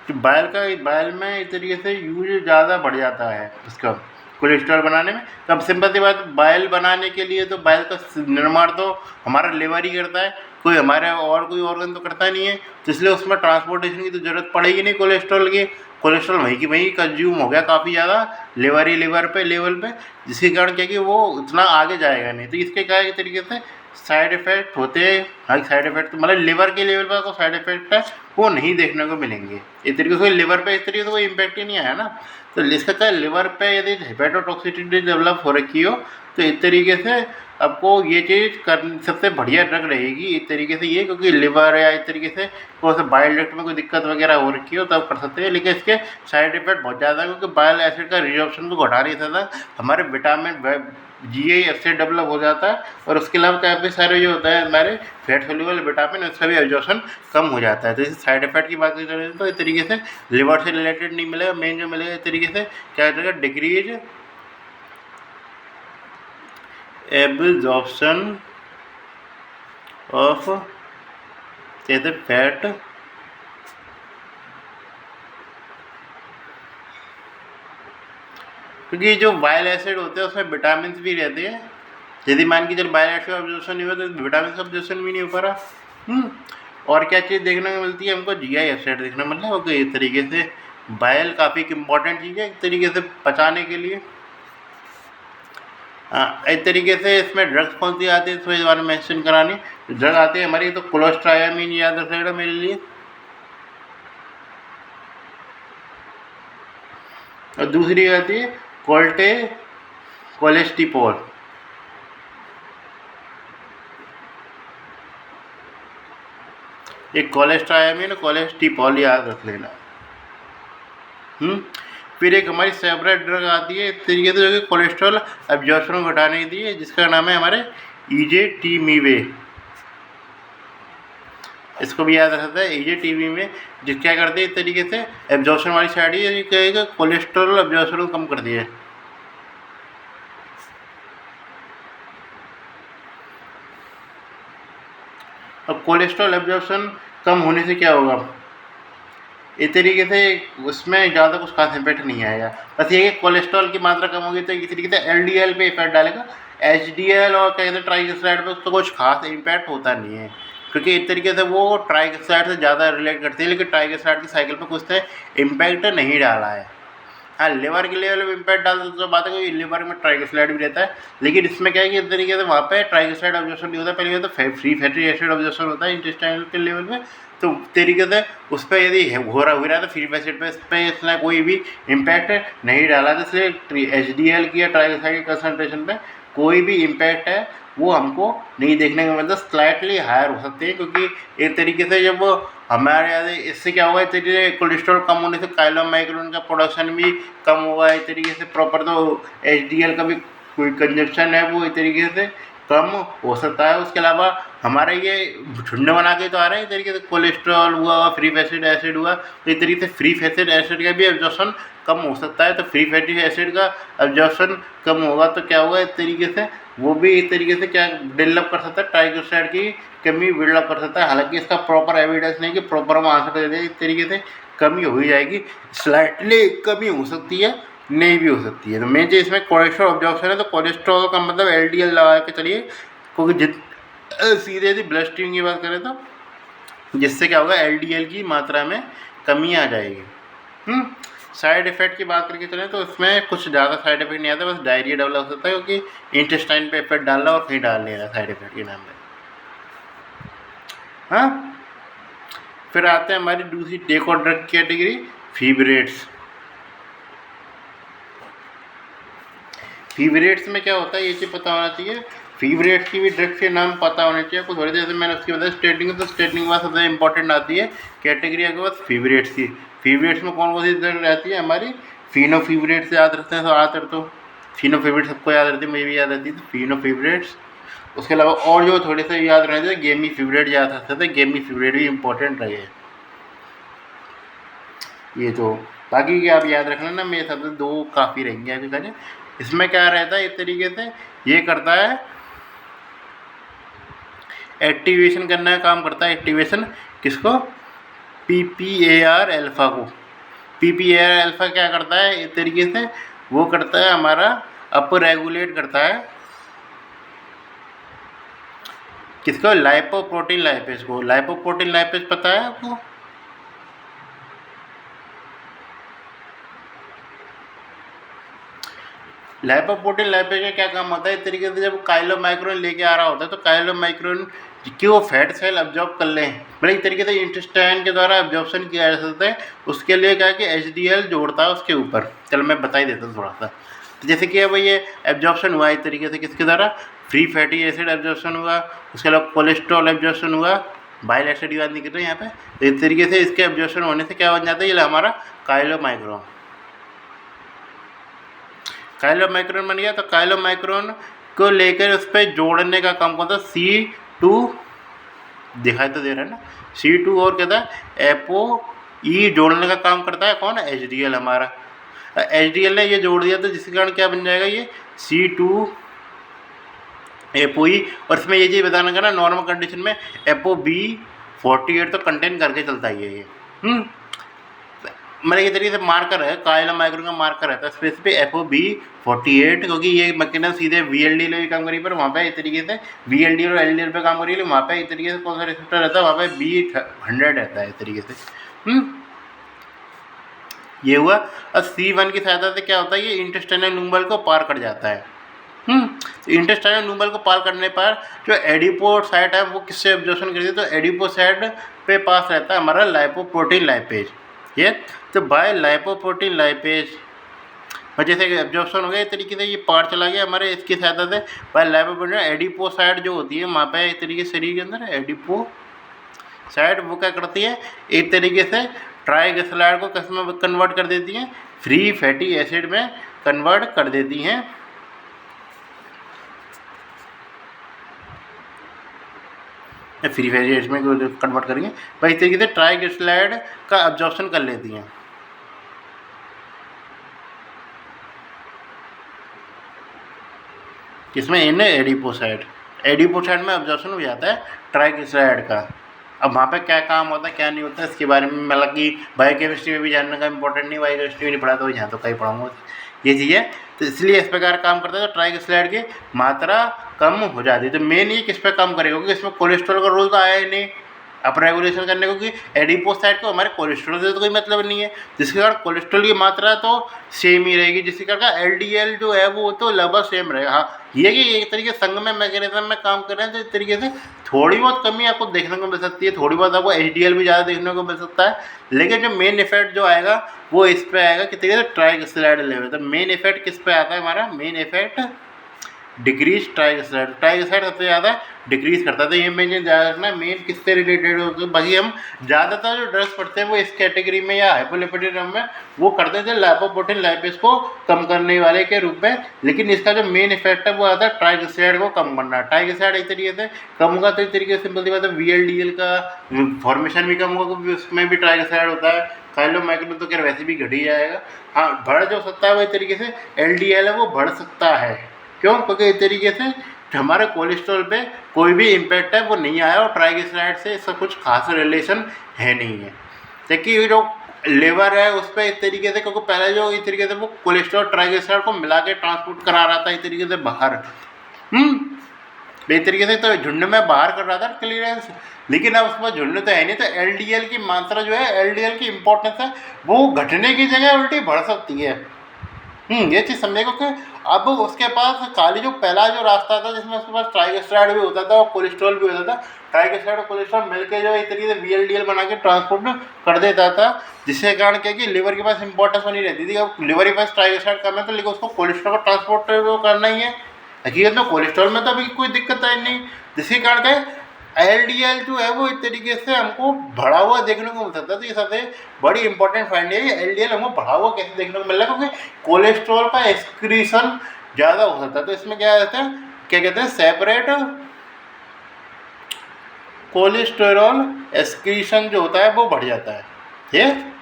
बाइल में इस तरीके से यूज ज़्यादा बढ़ जाता है इसका कोलेस्ट्रॉल बनाने में। तो अब सिंपल सी बात, बाइल बनाने के लिए तो बाइल का निर्माण तो हमारा लिवर ही करता है, कोई हमारे और कोई ऑर्गन तो करता नहीं है, तो इसलिए उसमें ट्रांसपोर्टेशन की तो ज़रूरत पड़ेगी नहीं कोलेस्ट्रॉल की। कोलेस्ट्रॉल वहीं की वहीं कंज्यूम हो गया काफ़ी ज़्यादा लिवर पे लेवल पे, जिसके कारण क्या कि वो उतना आगे जाएगा नहीं। तो इसके क्या एक तरीके से साइड इफ़ेक्ट होते हैं, हाँ साइड इफ़ेक्ट तो मतलब लिवर के लेवल पर को साइड इफ़ेक्ट है वो नहीं देखने को मिलेंगे। इस तरीके से लिवर पे इस तरीके से कोई इम्पैक्ट ही नहीं आया ना, तो इसका क्या लिवर पे यदि हेपेटोटॉक्सिसिटी डेवलप हो रखी हो तो इस तरीके से आपको ये चीज़ कर सबसे बढ़िया ड्रग रहेगी इस तरीके से ये, क्योंकि लिवर या इस तरीके से थोड़ा सा बाइल डक्ट में कोई दिक्कत वगैरह हो रखी हो तब कर सकते हैं, लेकिन इसके साइड इफेक्ट बहुत ज़्यादा है, क्योंकि बाइल एसिड का रिजॉर्प्शन को घटा नहीं सकता, हमारे विटामिन GI से डेवलप हो जाता है, और उसके अलावा काफ़ी सारे जो होता है हमारे फैट सोल्यूबल विटामिन, उसका भी एब्जॉर्प्शन कम हो जाता है। तो इस साइड इफेक्ट की बात करें तो इस तरीके से लिवर से रिलेटेड नहीं मिलेगा, मेन जो मिलेगा इस तरीके से क्या रहेगा, डिक्रीज एब्जॉर्प्शन ऑफ कहते फैट क्योंकि जो बाइल एसिड होते हैं उसमें विटामिन भी रहते हैं। यदि मान के चल बाइल एसिड ऑब्जर्वेशन नहीं हुआ तो विटामिन का ऑब्जर्वेशन भी नहीं हो पा रहा। और क्या चीज़ देखने को मिलती है हमको, GI एसिड देखने को मिलता है। ओके, इस तरीके से बाइल काफ़ी इंपॉर्टेंट चीज़ है एक तरीके से पचाने के लिए। इस तरीके से इसमें ड्रग्स कौन सी आती है इसमें बारे में मेंशन करानी। ड्रग आती है हमारी तो कोलेस्ट्रायामीन याद रखेगा मेरे लिए, और दूसरी आती है कोलेस्टिपोल। एक कोलेस्ट्रायामीन कोलेस्टिपोल याद रख लेना। फिर एक हमारी सेपरेट ड्रग आती है इस तरीके से जो कि कोलेस्ट्रॉल एब्जॉर्प्शन को घटाने की है, जिसका नाम है हमारे इजेटिमिवे। इसको भी याद रखता है इजेटिमिवे, जो क्या करती है इस तरीके से एब्जॉर्प्शन वाली साइड ही ये कहेगा कोलेस्ट्रॉल एब्जॉर्प्शन को कम करती है। अब कोलेस्ट्रॉल एब्जॉर्प्शन कम होने से क्या होगा, इस तरीके से उसमें ज़्यादा कुछ खास इम्पैक्ट नहीं आएगा। बस ये कि कोलेस्ट्रॉल की मात्रा कम होगी तो इस तरीके से LDL पे इफेक्ट डालेगा। HDL और क्या कहते हैं ट्राइग्लिसराइड पे उसका कुछ खास इम्पैक्ट होता नहीं है, क्योंकि इस तरीके से वो ट्राइग्लिसराइड से ज़्यादा रिलेट करती है, लेकिन ट्राइग्लिसराइड की साइकिल पर कुछ इम्पैक्ट नहीं डाला है। हाँ, लिवर के लेवल में इम्पैक्ट डाल तो बात है कि लिवर में ट्राइग्लिसराइड भी रहता है, लेकिन इसमें क्या है कि इस तरीके से वहाँ पे ट्राइग्लिसराइड ऑब्जर्वेशन नहीं होता। पहले तो फ्री फैटी एसिड ऑब्जर्वेशन होता है इंटेस्टाइनल के लेवल में, तो तरीके से उस पर यदि हो रहा है तो फ्री एसिड पे इस पर इसने कोई भी इम्पैक्ट नहीं डाला, तो इसलिए HDL की या ट्राइग्लिसराइड कंसनट्रेशन पे कोई भी इम्पैक्ट है वो हमको नहीं देखने को मिलता। स्लाइटली हायर हो सकते हैं, क्योंकि एक तरीके से जब हमारे यहाँ इससे क्या होगा, इस तरीके से कोलेस्ट्रॉल कम होने से काइलोमाइक्रोन का प्रोडक्शन भी कम होगा। इस तरीके से प्रॉपर तो HDL का भी कोई कंजप्शन है वो इस तरीके से कम हो सकता है। उसके अलावा हमारे ये झुंड बना के तो आ रहा है इस तरीके से कोलेस्ट्रॉल हुआ, फ्री फैटी एसिड हुआ, तो इस तरीके से फ्री फैटी एसिड का भी एब्जॉर्प्शन कम हो सकता है। तो फ्री फैटी एसिड का एब्जॉर्प्शन कम होगा तो क्या होगा, इस तरीके से वो भी इस तरीके से क्या डेवलप कर सकता है, ट्राइग्लिसराइड की कमी बिल्डअप कर सकता है। हालांकि इसका प्रॉपर एविडेंस नहीं कि प्रॉपर हम आंसर दे दें, इस तरीके से कमी हो ही जाएगी। स्लाइटली कमी हो सकती है, नहीं भी हो सकती है। तो मेन चीज़ इसमें कोलेस्ट्रॉल ऑब्जॉर्प्शन है, तो कोलेस्ट्रॉल का मतलब LDL लगा के चलिए, क्योंकि सीधे यदि ब्लड स्ट्रीम की बात करें तो जिससे क्या होगा, LDL की मात्रा में कमी आ जाएगी। साइड इफेक्ट की बात करके चलें तो इसमें कुछ ज़्यादा साइड इफेक्ट नहीं आता, बस डायरिया डेवलप हो सकता है, क्योंकि इंटेस्टाइन पे इफेक्ट डाल रहा और कहीं डाल नहीं रहा साइड इफेक्ट के नाम पे। हाँ, फिर आते हैं हमारी दूसरी एक और ड्रग कैटेगरी, फीवरेट्स। फीवरेट्स में क्या होता है ये चीज़ पता होना चाहिए। फीवरेट्स की भी ड्रग्स के नाम पता होने चाहिए कुछ थोड़ी, जैसे मैंने उसकी बताया स्टेटिंग, तो स्टेटिंग के बाद सबसे इंपॉर्टेंट आती है कैटेगरी के बाद फीवरेट्स की। फीवरेट्स में कौन कौन सी ड्रग रहती है हमारी, फिनोफीवरेट्स याद रखते हैं तो आकर तो फिनोफीवरेट सबको याद रहती है, मुझे भी याद रहती है, तो फिनोफीवरेट्स। उसके अलावा और जो थोड़े से याद रहते हैं, गेमी फीवरेट याद रखते थे, गेमी फीवरेट भी इंपॉर्टेंट रहे। ये तो बाकी की आप याद रखना ना, मेरे हिसाब से 2 काफ़ी रहेंगे अभी करें। इसमें क्या रहता है इस तरीके से, ये करता है एक्टिवेशन करने का काम करता है। एक्टिवेशन किसको, PPAR अल्फा को। PPAR अल्फा क्या करता है इस तरीके से, वो करता है हमारा अप रेगुलेट करता है किसको, लाइपोप्रोटीन लाइपेज को। लाइपोप्रोटीन लाइपेज पता है आपको, लाइपोप्रोटीन लाइपेज का क्या काम होता है इस तरीके से, जब काइलोमाइक्रोन लेके आ रहा होता है तो काइलोमाइक्रोन कि वो फैट सेल एब्जॉर्ब कर लें, मतलब एक तरीके से इंटेस्टाइन के द्वारा एब्जॉर्प्शन किया जा सकता है। उसके लिए क्या है कि HDL जोड़ता है उसके ऊपर। चलो मैं बता ही देता हूँ थोड़ा सा। तो जैसे कि अब ये एब्जॉर्प्शन हुआ इस तरीके से, किसके द्वारा, फ्री फैटी एसिड एब्जॉर्प्शन हुआ, उसके अलावा कोलेस्ट्रॉल एब्जॉर्प्शन हुआ, बाइल एसिड की बात नहीं कर रहे यहाँ पे। तो इस तरीके से इसके एब्जॉर्प्शन होने से क्या बन जाता है, ये हमारा काइलोमाइक्रोन। काइलोमाइक्रोन बन गया, तो काइलोमाइक्रोन को लेकर उस पर जोड़ने का काम करता है C2, दिखाई तो दे रहा है ना, C2 और कहता है ApoE जोड़ने का काम करता है कौन, HDL हमारा। HDL ने ये जोड़ दिया तो जिसके कारण क्या बन जाएगा ये C2 ApoE। और इसमें ये चीज़ बताना का ना, नॉर्मल कंडीशन में ApoB48 तो कंटेन करके चलता ही है ये। मैंने ये तरीके से मार्कर है, काइलोमाइक्रोन का मार्कर रहता है स्पेसिफिक ApoB48, क्योंकि ये मैकेनिज्म सीधे VLD ले भी काम करी, पर वहाँ पे इस तरीके से VLD और LDL पे काम करी, वहाँ पे इस तरीके से कौन सा रिसेप्टर रहता है, वहाँ पे B100 रहता है इस तरीके से। ये हुआ। और C1 की सहायता से क्या होता है, ये इंटेस्टाइनल लूमेन को पार कर जाता है। इंटेस्टाइनल लूमेन को पार करने पर जो एडिपोसाइट है वो किससे एब्जॉर्प्शन करती है, तो एडिपोसाइट पे पास रहता है हमारा लाइपोप्रोटीन लाइपेज। ये तो बाय लाइपोप्रोटीन लाइपेज जैसे एब्जॉर्प्शन हो गया इस तरीके से, ये पार चला गया हमारे इसकी सहायता से बाय लाइपोप्रोटीन। एडिपोसाइट जो होती है वहाँ पे इस तरीके से शरीर के अंदर एडिपोसाइट वो क्या करती है, एक तरीके से ट्राइग्लिसराइड को किस में कन्वर्ट कर देती हैं, फ्री फैटी एसिड में कन्वर्ट कर देती हैं। फ्री फैटी एसिड में कन्वर्ट करेंगे भाई, इस तरीके से ट्राइग्लिसराइड का एब्जॉर्प्शन कर लेती हैं। किसमें, इन एडिपोसाइट में एब्जॉर्प्शन हो जाता है ट्राइग्लिसराइड का। अब वहाँ पे क्या काम होता है क्या नहीं होता है इसके बारे में मतलब कि बायोकेमिस्ट्री में भी जानने का इंपॉर्टेंट नहीं, बायोकेमिस्ट्री में नहीं पढ़ा तो यहाँ तो कहीं पढ़ाऊँगा ये चीज़ें। तो इसलिए इस प्रकार काम करता है, तो ट्राइग्लिसराइड की मात्रा कम हो जाती है। तो मेन ये किस पे काम करेगा, क्योंकि इसमें कोलेस्ट्रॉल का रोल तो आया ही नहीं अप रेगुलेशन करने को, क्योंकि एडिपोसाइट को हमारे कोलेस्ट्रॉल से तो कोई मतलब नहीं है, जिसके कारण कोलेस्ट्रॉल की मात्रा तो सेम ही रहेगी, जिसके कारण LDL जो है वो तो लगभग सेम रहेगा। हाँ ये कि एक तरीके संग में मैकेनिज्म में काम कर रहे हैं, तो इस तरीके से थोड़ी बहुत कमी आपको देखने को मिल सकती है, थोड़ी बहुत आपको HDL भी ज़्यादा देखने को मिल सकता है, लेकिन जो मेन इफेक्ट जो आएगा वो इस पर आएगा कि तरीके से ट्राइग्लिसराइड लेवल। तो मेन इफेक्ट किस पे आता है हमारा, मेन इफेक्ट डिक्रीज ट्राइग्लिसराइड सबसे ज़्यादा डिक्रीज करता है। तो ये मेन ज़्यादा रखना मेन किससे रिलेटेड हो, तो बाकी हम ज़्यादातर जो ड्रग्स पढ़ते हैं वो इस कैटेगरी में या हाइपोलिपिडीमिया में वो करते थे लाइपोप्रोटीन लाइपेज को कम करने वाले के रूप में, लेकिन इसका जो मेन इफेक्ट है वो आता है ट्राइग्लिसराइड को कम करना। ट्राइग्लिसराइड एक तरीके से कम होगा तो एक तरीके से सिंपल सी बात है VLDL का फॉर्मेशन भी कम होगा, क्योंकि उसमें भी ट्राइग्लिसराइड होता है। काइलोमाइक्रोन तो क्या वैसे भी घट ही जाएगा। हाँ बढ़ जो सकता है वो एक तरीके से LDL है वो बढ़ सकता है, क्यों, क्योंकि इस तरीके से हमारे कोलेस्ट्रॉल पे कोई भी इम्पैक्ट है वो नहीं आया, और ट्राइग्लिसराइड से इसका कुछ खास रिलेशन है नहीं है। देखिए जो लेवर है उस पर इस तरीके से, क्योंकि पहले जो इस तरीके से वो कोलेस्ट्रॉल ट्राइग्लिसराइड को मिला के ट्रांसपोर्ट करा रहा था इस तरीके से बाहर, इस तरीके से तो झुंड में बाहर कर रहा था क्लियरेंस, लेकिन अब उसमें झुंड तो है नहीं, तो LDL की मात्रा जो है LDL की इम्पोर्टेंस है वो घटने की जगह उल्टी बढ़ सकती है। ये चीज़ समझेगा कि अब उसके पास खाली जो पहला जो रास्ता था जिसमें उसके पास ट्राइग्लिसराइड भी होता था और कोलेस्ट्रॉल भी होता था, ट्राइग्लिसराइड और कोलेस्ट्रॉल मिलकर जो एक तरीके से VLDL बना के ट्रांसपोर्ट कर देता था, जिसके कारण क्या कि लिवर के पास इंपॉर्टेंस बनी रहती थी। अब लिवर के पास ट्राइग्लिसराइड करना था, लेकिन उसको कोलेस्ट्रॉल का ट्रांसपोर्ट वो करना ही है। हकीकत में कोलेस्ट्रॉल में तो अभी कोई दिक्कत आई नहीं, जिसके कारण क्या LDL जो है वो इस तरीके से हमको बढ़ा हुआ देखने को मिल सकता है। तो ये सबसे बड़ी इंपॉर्टेंट फाइंडिंग है, LDL हमको बढ़ा हुआ कैसे देखने को मिल रहा है, क्योंकि कोलेस्ट्रॉल का एक्सक्रीशन ज़्यादा हो सकता है। तो इसमें क्या रहता है, क्या कहते हैं, सेपरेट कोलेस्टेरॉल एक्सक्रीशन जो होता है वो बढ़ जाता है।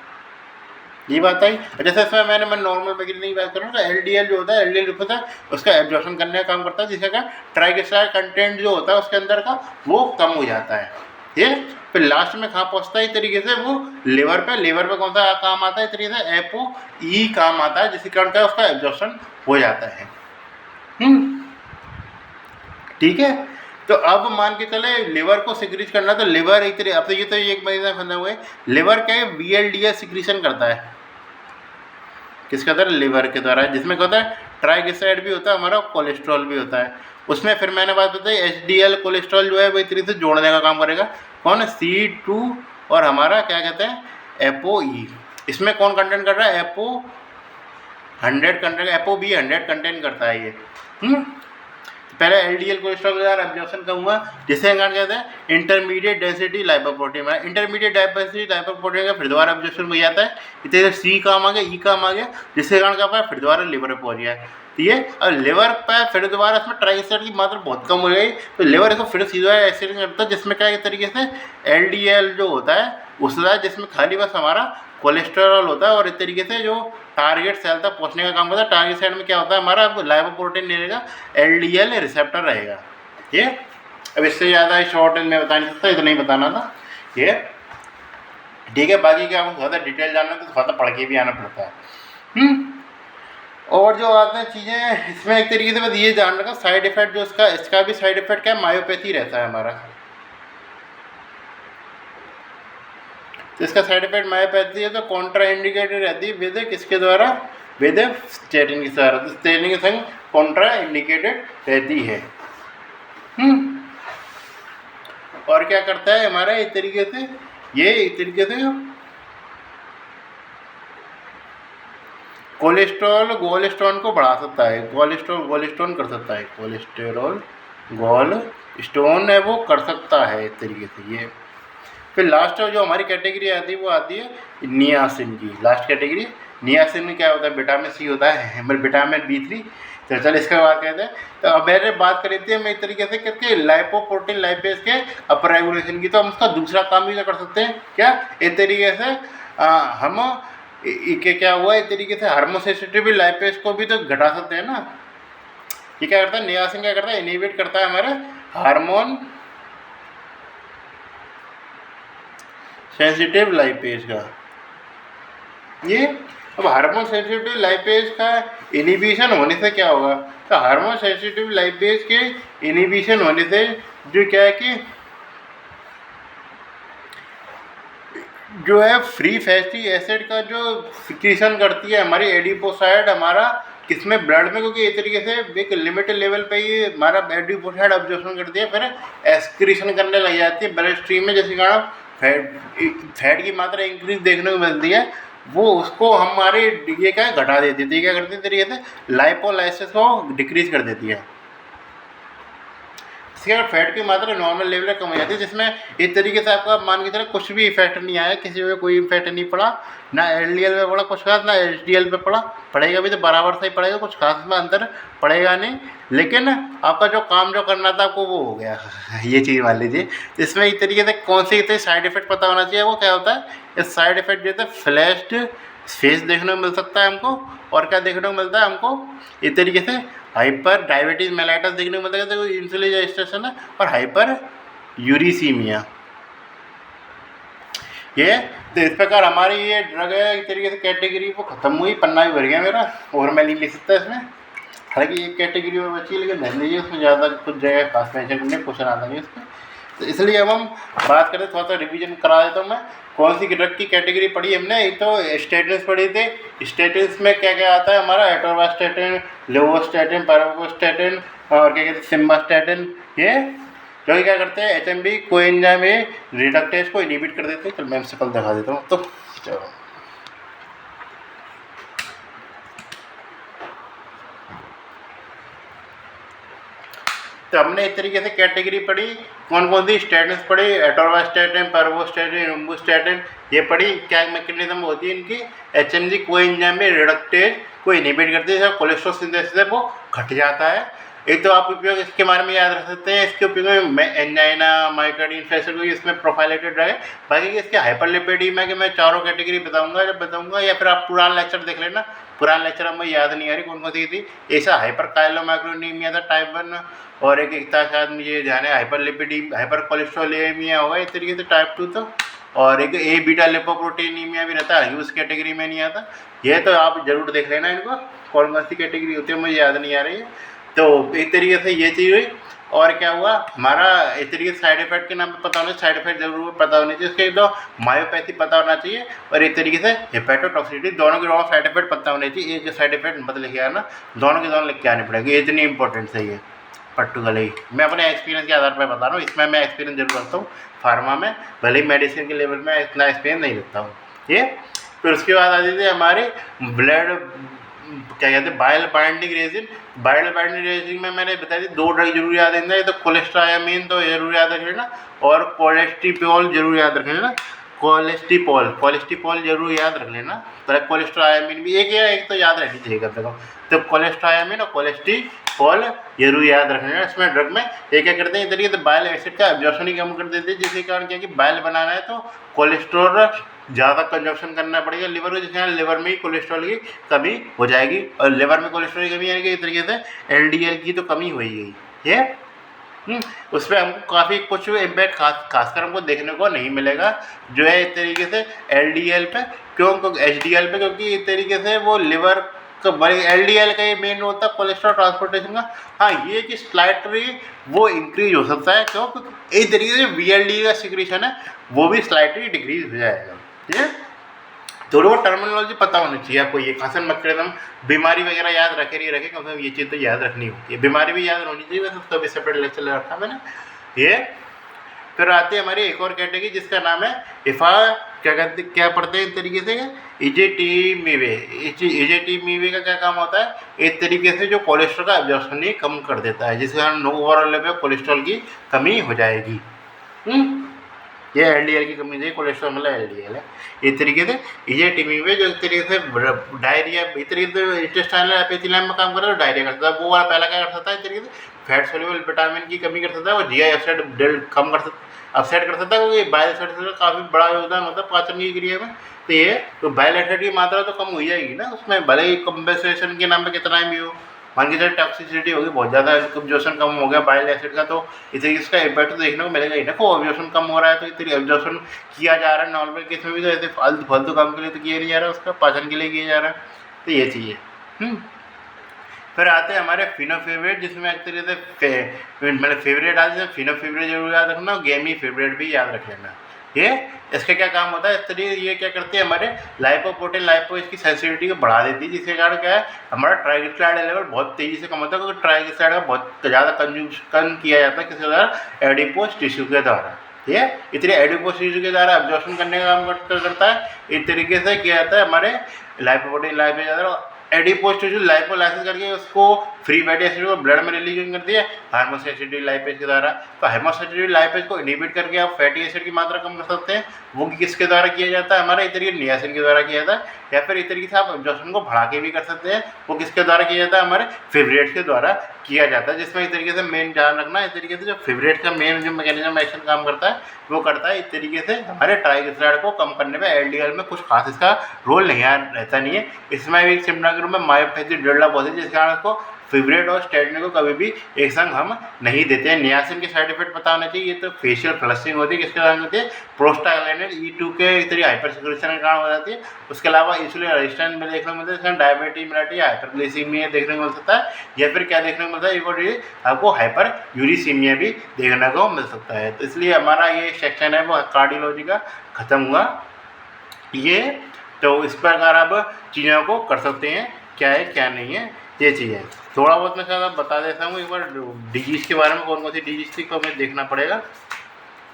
ये बात आई। जैसे इसमें मैं नॉर्मल वगैरह नहीं बात कर रहा हूँ, तो LDL जो होता है LDL जो होता है उसका एब्जॉर्प्शन करने का काम करता है, जिसका ट्राइग्लिसराइड कंटेंट जो होता है उसके अंदर का वो कम हो जाता है। ये फिर लास्ट में कहाँ पहुँचता है इस तरीके से, वो लिवर पे कौन सा काम आता है इस तरीके से ApoE काम आता है, जिसके कारण का उसका एब्जॉर्प्शन हो जाता है। ठीक है, तो अब मान के चले लिवर को सिक्रीज करना, तो लिवर एक तरीके, अब तो ये तो एक महीना फंसा हुआ है, लिवर क्या है VLDL सिक्रीशन करता है, किसके द्वारा, लिवर के द्वारा, जिसमें क्या होता है ट्राइग्लिसराइड भी होता है हमारा, कोलेस्ट्रॉल भी होता है। उसमें फिर मैंने बात बताई HDL कोलेस्ट्रॉल जो है वो एक तरीके से जोड़ने का काम करेगा, कौन, C2 और हमारा क्या कहते हैं ApoE। इसमें कौन कंटेंट कर रहा है, ApoB 100 कंटेंट करता है ये। पहले एलडीएल कोलेस्ट्रॉल के द्वारा एब्जॉर्प्शन कम हुआ, जिसके कारण कहते हैं इंटरमीडिएट डेंसिटी लाइपोप्रोटीन है। इंटरमीडिएट डेंसिटी लाइपोप्रोटीन का फिर दोबारा एब्जॉर्प्शन हो जाता है, इतने सी काम आ गया, ई काम आ गया, जिसके कारण क्या फिर दोबारा लिवर पे पहुंच गया। ठीक है, और लिवर पर फिर दोबारा इसमें ट्राइग्लिसराइड की मात्रा बहुत कम हो गई, तो लिवर इसको फिर सीधा एसिड करता है, जिसमें क्या एक तरीके से एलडीएल जो होता है उसका, जिसमें खाली बस हमारा कोलेस्ट्रॉल होता है, और इस तरीके से जो टारगेट सेल तक पहुंचने का काम करता है। टारगेट सेल में क्या होता है हमारा लाइपोप्रोटीन नहीं रहेगा, एलडीएल रिसेप्टर रहेगा। ये अब इससे ज़्यादा शॉर्ट में बता नहीं सकता, इतना ही बताना था ये। ठीक है, बाकी क्या आपको ज़्यादा डिटेल जानना है तो थोड़ा पढ़ के भी आना पड़ता है। और जो आते हैं चीज़ें इसमें एक तरीके से बस ये जान रखा साइड इफेक्ट जो इसका भी साइड इफेक्ट क्या है, मायोपैथी रहता है हमारा। तो इसका साइड इफेक्ट मायोपैथी है, तो कॉन्ट्रा इंडिकेटेड रहती है विद किसके द्वारा, विद स्टेटिन के द्वारा। तो स्टेटिन के संग कॉन्ट्रा इंडिकेटेड रहती है। और क्या करता है हमारा इस तरीके से, ये इस तरीके से गोलेस्ट्रॉन को बढ़ा सकता है, गोलेस्ट्रॉन कर सकता है, कोलेस्टेरॉल गोलस्टोन है वो कर सकता है इस तरीके से ये। फिर लास्ट जो हमारी कैटेगरी आती है वो आती है नियासिन की। लास्ट कैटेगरी नियासिन में क्या होता है, विटामिन सी होता है, विटामिन B3। तो चल इसके बाद कहते हैं, तो अब मैंने बात करी थी हम एक तरीके से करके लाइपोप्रोटीन लाइपेज के अपर रेगुलेशन की, तो हम उसका दूसरा काम भी कर सकते हैं क्या, एक तरीके से हम क्या हुआ एक तरीके से हार्मोसेंसिटिव लाइपेज को भी तो घटा सकते हैं ना। ये क्या करता है, नियासिन क्या करता है, इनहिबिट करता है हमारे हार्मोन सेंसिटिव लाइपेज का। ये अब हार्मोन सेंसिटिव लाइपेज का इनहिबिशन होने से क्या होगा, तो हार्मोन सेंसिटिव लाइपेज के इनहिबिशन होने से जो क्या है कि जो है फ्री फैटी एसिड का जो सिक्रीशन करती है हमारी एडिपोसाइड हमारा किसमें, ब्लड में, क्योंकि एक तरीके से एक लिमिटेड लेवल पे ही हमारा एडिपोसाइड अब्जॉर्प्शन करती है, फिर एक्सक्रीशन करने लग जाती है ब्लड स्ट्रीम में, जिसके कारण फैट की मात्रा इंक्रीज देखने को मिलती है। वो उसको हमारे ये क्या घटा देती है, क्या करती है तरीके से लाइपोलाइसिस को डिक्रीज कर देती है। इसके बाद फैट की मात्रा नॉर्मल लेवल में कम हो जाती है, जिसमें एक तरीके से आपका मान के चलो कुछ भी इफेक्ट नहीं आया, किसी में कोई इफेक्ट नहीं पड़ा, ना एलडीएल में पड़ा कुछ खास, ना एचडीएल पे पड़ेगा भी तो बराबर से ही पड़ेगा, कुछ खास में अंतर पड़ेगा नहीं, लेकिन आपका जो काम जो करना था आपको वो हो गया। ये चीज़ मान लीजिए। इसमें एक तरीके से कौन सी साइड इफेक्ट पता होना चाहिए, वो क्या होता है, इस साइड इफेक्ट जो है फ्लैश्ड फेस देखने को मिल सकता है हमको, और क्या देखने को मिलता है हमको इस तरीके से हाइपर डायबिटीज मेलाइटस देखने को मिलता है, तो इंसुलिन रजिस्ट्रेशन है, और हाइपर यूरिसीमिया। ये तो इस प्रकार हमारी ये ड्रग है एक तरीके से कैटेगरी वो खत्म हुई, पन्ना भी भर गया मेरा, और मैं नहीं लिख सकता इसमें। हालांकि एक कैटेगरी में बची, लेकिन नहीं लीजिए, उसमें ज़्यादा कुछ जगह खास मेंशन करने क्वेश्चन आता है इसमें, तो इसलिए अब हम बात करें, थोड़ा सा रिवीजन करा देता हूँ मैं। कौन सी ड्रग की कैटेगरी पढ़ी हमने, एक तो स्टेटिन्स पढ़ी थे। स्टेटिन्स में क्या क्या आता है हमारा, एटोरवास्टैटिन, लेवोस्टैटिन, पैराबोस्टैटिन, और क्या कहते हैं सिम्वास्टैटिन। ये जो क्या करते हैं एचएमबी कोएंजाइम रिडक्टेज को इनहिबिट कर देते हैं। चल मैं सिंपल दिखा देता हूँ। तो चलो तो हमने इस तरीके से कैटेगरी पढ़ी, कौन कौन सी स्टैटिन्स पढ़ी, एटोरवास्टैटिन, पैराबोस्टैटिन, एम्बुस्टैटिन, ये पढ़ी। क्या मैकेनिज्म होती है इनकी, एचएमजी कोएंजाइम रिडक्टेज को इनहिबिट करती है, कोलेस्ट्रॉल सिंथेसिस है वो घट जाता है। एक तो आप उपयोग इसके बारे में याद रख सकते हैं, इसके उपयोग में एंजाइना, मायोकार्डियल इन्फेक्शन, इसमें प्रोफाइलेटेड रहे। बाकी इसके हाइपरलिपिडेमिया के मैं चारों कैटेगरी बताऊंगा जब बताऊंगा, या फिर आप पुराना लेक्चर देख लेना। पुराना लेक्चर हमें याद नहीं आ रही कौन कौन सी थी। ऐसा हाइपरकाइलोमाइक्रोनीमिया था टाइप 1, और एक था शायद मुझे ध्यान है हाइपर कोलेस्ट्रॉलेमिया होगा इस तरीके से टाइप 2 तो, और एक ए बीटा लिपोप्रोटीनीमिया भी रहता है, उस कैटेगरी में नहीं आता। ये तो आप जरूर देख लेना इनको, कौन कौन सी कैटेगरी होती है मुझे याद नहीं आ रही है। तो एक तरीके से ये चीज़ हुई। और क्या हुआ हमारा एक तरीके से साइड इफेक्ट के नाम पे पता होना चाहिए, साइड इफेक्ट जरूर पता होनी चाहिए, उसके तो मायोपैथी पता होना चाहिए, और एक तरीके से हेपेटोटॉक्सिसिटी, दोनों के दोनों साइड इफेक्ट पता होने चाहिए। एक साइड इफेक्ट मत लिखे आना, दोनों के दोनों लिख के आने पड़ेंगे, इतनी इंपॉर्टेंट है ये पर्टिकुलरली। मैं अपने एक्सपीरियंस के आधार पर बता रहा हूँ, इसमें मैं एक्सपीरियंस जरूर करता हूँ फार्मा में, भले ही मेडिसिन के लेवल में इतना एक्सपीरियंस नहीं रखता हूँ ये। फिर उसके बाद आ जाती है हमारे ब्लड क्या कहते हैं bile binding resin. Bile binding resin में मैंने बता दी 2 ड्रग जरूर याद रखना है, तो कोलेस्ट्रायामीन तो जरूर याद रख लेना और कोलेस्टिपोल जरूर याद रख लेना। कोलेस्टिपोल जरूर याद रख लेना। तो कोलेस्ट्रायामीन भी एक या एक तो याद रहनी चाहिए कम से कम। तो कोलेस्ट्रायामीन और कोलेस्टिपोल जरूर याद रख लेना। इसमें ड्रग में ये क्या करते हैं, इस तरीके से बाइल एसिड का एब्जॉर्प्शन ही कम कर देते हैं, जिसके कारण क्या कि बाइल बनाना है तो कोलेस्ट्रॉल ज़्यादा कंजप्शन करना पड़ेगा लिवर को, जिसके कारण लिवर में ही कोलेस्ट्रॉल की कमी हो जाएगी। और लिवर में कोलेस्ट्रॉल की कमी यानी कि इस तरीके से एलडीएल की तो कमी हो गई है। उस पर हमको काफ़ी कुछ इम्पैक्ट खासकर हमको देखने को नहीं मिलेगा जो है इस तरीके से एलडीएल पे। क्यों एचडीएल पे, क्योंकि इस तरीके से वो लिवर का बड़े एलडीएल का ये मेन होता है कोलेस्ट्रॉल ट्रांसपोर्टेशन का। हाँ, ये कि स्लाइटली वो इंक्रीज हो सकता है, क्यों क्योंकि इस तरीके से वीएलडी का सिक्रीशन है वो भी स्लाइटली डिक्रीज हो जाएगा। ठीक है, थोड़ी बहुत टर्मिनोलॉजी पता होनी चाहिए आपको। ये खासन मैकेनिज्म बीमारी वगैरह याद रखे नहीं रखे, कम से कम ये चीज़ तो याद रखनी होती है। बीमारी भी याद होनी चाहिए, वैसे उसका भी सेपरेट लेक्चर रखा मैंने ये। फिर आती है हमारी एक और कैटेगरी जिसका नाम है इफ़ा क्या पढ़ते हैं इस तरीके से इजेटीमीवे। इजेटीमीवे का क्या काम होता है, एक तरीके से जो कोलेस्ट्रॉल का एब्जॉर्प्शन ही कम कर देता है, जिसके कारण ओवरऑल लेवल पे कोलेस्ट्रॉल की कमी हो जाएगी। ये एलडीएल की कमी नहीं, कोलेस्ट्रॉल मतलब एलडीएल है। इस तरीके से इजेटीमीवे जो इस तरीके से डायरिया इस तरीके से इंटेस्टाइनल एपिथेलियम में काम कर रहा है, डायरिया करता है। वो वाला पहला क्या कर सकता है, इस तरीके से फैट सोल्यूबल विटामिन की कमी कर सकता है, और जीआई एसिड कम कर सकता अपसेट कर सकता है, क्योंकि बाइल एसिड का काफ़ी बड़ा योगदान होता है पाचन की क्रिया में। तो ये तो बाइल एसिड की मात्रा तो कम हो जाएगी ना उसमें, भले ही कंपेंसेशन के नाम पे कितना भी हो। मान के चलिए टॉक्सिसिटी होगी बहुत ज़्यादा, एब्जॉर्प्शन कम हो गया बाइल एसिड का, तो इस तरीके इसका इम्पैक्ट तो देखने को मिलेगा ही ना। को एब्जॉर्प्शन कम हो रहा है तो इस तरीके एब्जॉर्प्शन किया जा रहा है नॉर्मल केस में भी, तो ऐसे फालतू काम के लिए तो किया नहीं जा रहा, उसका पाचन के लिए किया जा रहा है। तो ये चीज़ है। फिर आते हैं हमारे फिनोफेवरेट, जिसमें एक तरीके से मतलब फेवरेट आते हैं। फिनोफेवरेट जरूर याद रखना और गेमी फेवरेट भी याद रख लेना। ये इसका क्या काम होता है, इस तरीके ये क्या करती है हमारे लाइपोप्रोटीन लाइपो इसकी सेंसिटिविटी को बढ़ा देती है, जिसके कारण क्या है हमारा ट्राइग्लिसराइड लेवल बहुत तेज़ी से कम होता है, क्योंकि ट्राइग्लिसराइड का बहुत ज़्यादा कंज्यूम किया जाता है किसके द्वारा, एडिपोज टिश्यू के द्वारा। ठीक है, इसलिए एडिपोज टिश्यू के द्वारा एब्जॉर्प्शन करने का काम करता है। इस तरीके से क्या जाता है हमारे lipoprotein lipo adipose tissue lipolysis करके उसको फ्री फैटी एसिड को ब्लड में रिलीज करती है हार्मोसैचुरेटेड लाइपेज के द्वारा। तो हार्मोसैचुरेटेड लाइपेज को इनहिबिट करके आप फैटी एसिड की मात्रा कम कर सकते हैं। वो किसके द्वारा किया जाता है, हमारा इस तरीके नियासिन के द्वारा किया जाता है, या फिर इस तरीके से आप एब्जॉर्प्शन को बढ़ा के भी कर सकते हैं। वो किसके द्वारा किया जाता है, हमारे फेवरेट के द्वारा किया जाता है, जिसमें इस तरीके से मेन ध्यान रखना है। इस तरीके से जो फेवरेट का मेन जो मैकेनिज्म एक्शन काम करता है वो करता है इस तरीके से हमारे ट्राइग्लिसराइड को कम करने में। एलडीएल में कुछ खास इसका रोल नहीं रहता नहीं है। इसमें एक सिम्पल में मायोपैथी डेवलप होती है, जिस कारण को फेवरेट और स्टेटनिन को कभी भी एक संग हम नहीं देते हैं। नियासिन के साइड इफेक्ट पता होना चाहिए। ये तो फेशियल फ्लशिंग होती है, किसके कारण होती है, प्रोस्टाग्लैंडिन E2 के इस तरीके हाइपर सिक्रेशन के कारण हो जाती है। उसके अलावा इंसुलिन रेजिस्टेंस में देखने को मिलता है, डायबिटीज मिलाटी हाइपरग्लाइसीमिया देखने को मिल सकता है, या फिर क्या देखने को मिलता है, आपको हाइपर यूरिसीमिया भी देखने को मिल सकता है। तो इसलिए हमारा ये सेक्शन है वो कार्डियोलॉजी का ख़त्म हुआ ये। तो इस प्रकार आप चीज़ों को कर सकते हैं, क्या है क्या नहीं है ये चीज़ है। थोड़ा बहुत मैं शायद बता देता हूँ एक बार डिजीज़ के बारे में, कौन कौन सी डिजीज़ थी तो हमें देखना पड़ेगा